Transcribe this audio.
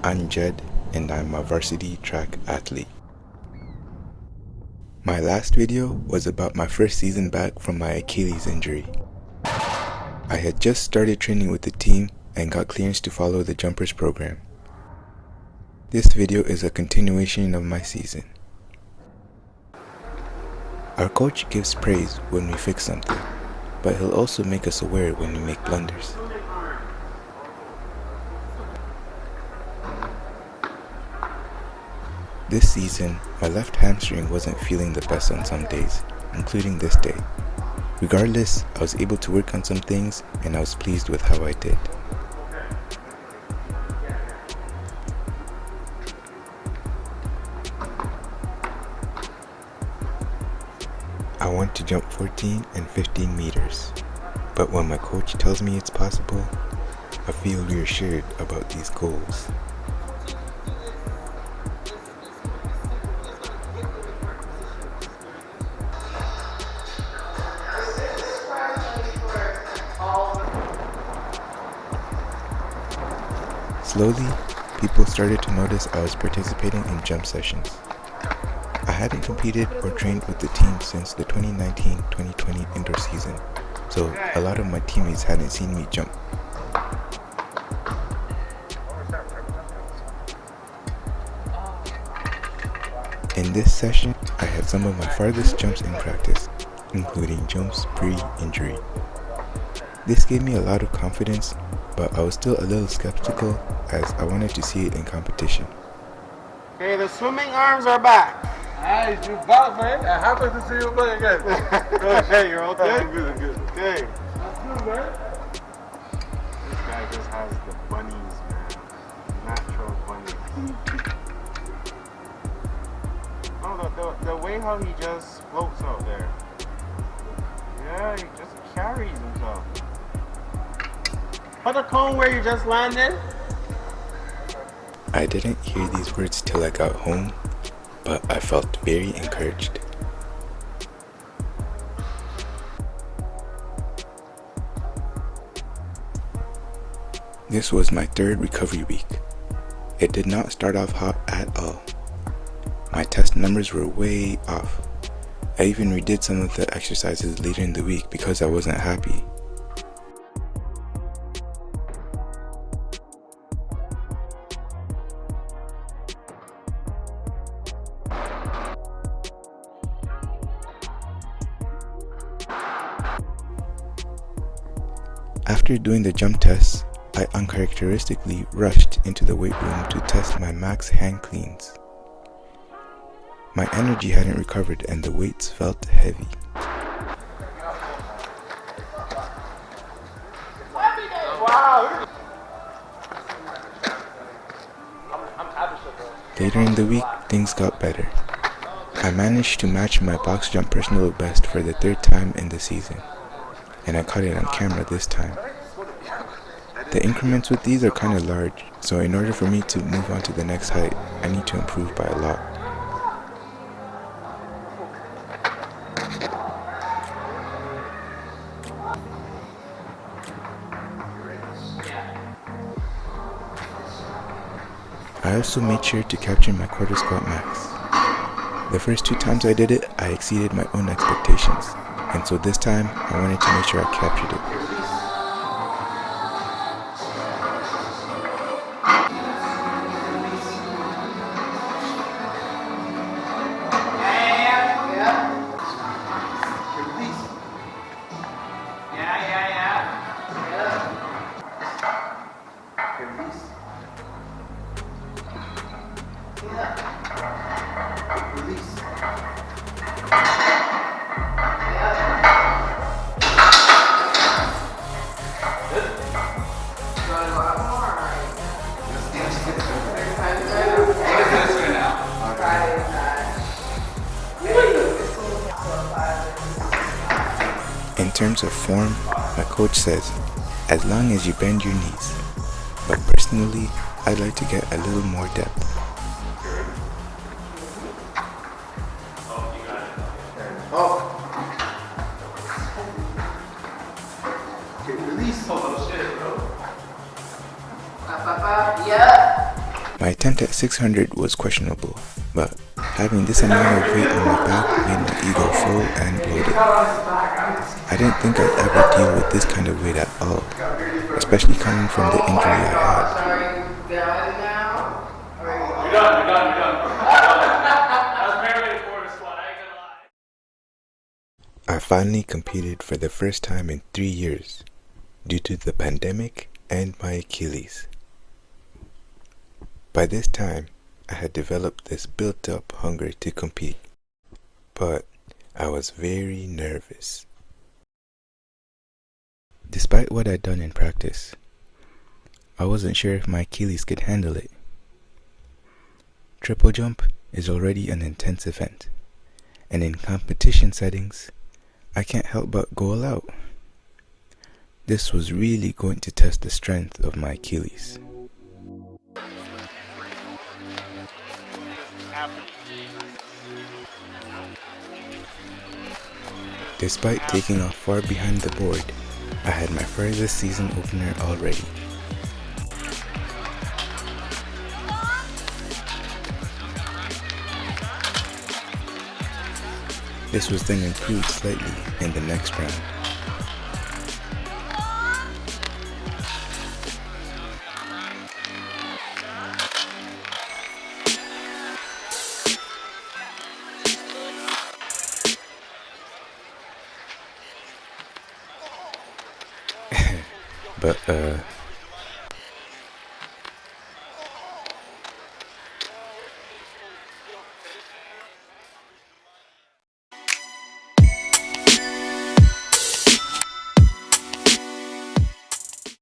I'm Jed, and I'm a varsity track athlete. My last video was about my first season back from my Achilles injury. I had just started training with the team and got clearance to follow the jumpers program. This video is a continuation of my season. Our coach gives praise when we fix something, but he'll also make us aware when we make blunders. This season, my left hamstring wasn't feeling the best on some days, including this day. Regardless, I was able to work on some things and I was pleased with how I did. I want to jump 14 and 15 meters, but when my coach tells me it's possible, I feel reassured about these goals. Slowly, people started to notice I was participating in jump sessions. I hadn't competed or trained with the team since the 2019-2020 indoor season, so a lot of my teammates hadn't seen me jump. In this session, I had some of my farthest jumps in practice, including jumps pre-injury. This gave me a lot of confidence, but I was still a little skeptical as I wanted to see it in competition. Okay, the swimming arms are back. Hey, you back, man. I'm happy to see you play again. Hey, you're all good? Good, good. Okay. That's good, man. This guy just has the bunnies, man. Natural bunnies. Oh, the way how he just floats out there. Yeah, he just carries himself. Put the cone where you just landed. I didn't hear these words till I got home, but I felt very encouraged. This was my third recovery week. It did not start off hot at all. My test numbers were way off. I even redid some of the exercises later in the week because I wasn't happy. After doing the jump tests, I uncharacteristically rushed into the weight room to test my max hand cleans. My energy hadn't recovered and the weights felt heavy. Wow. Later in the week, things got better. I managed to match my box jump personal best for the third time in the season, and I caught it on camera this time. The increments with these are kind of large, so in order for me to move on to the next height, I need to improve by a lot. I also made sure to capture my quarter squat max. The first 2 times I did it, I exceeded my own expectations, and so this time I wanted to make sure I captured it. In terms of form, my coach says, as long as you bend your knees. But personally, I'd like to get a little more depth. My attempt at 600 was questionable, but having this amount of weight on my back made my ego full and bloated. I didn't think I'd ever deal with this kind of weight at all, especially coming from the injury I had. You're done. That's barely a quarter squat, I ain't gonna lie. I finally competed for the first time in 3 years due to the pandemic and my Achilles. By this time, I had developed this built-up hunger to compete, but I was very nervous. Despite what I'd done in practice, I wasn't sure if my Achilles could handle it. Triple jump is already an intense event, and in competition settings, I can't help but go all out. This was really going to test the strength of my Achilles. Despite taking off far behind the board, I had my furthest season opener already. This was then improved slightly in the next round. But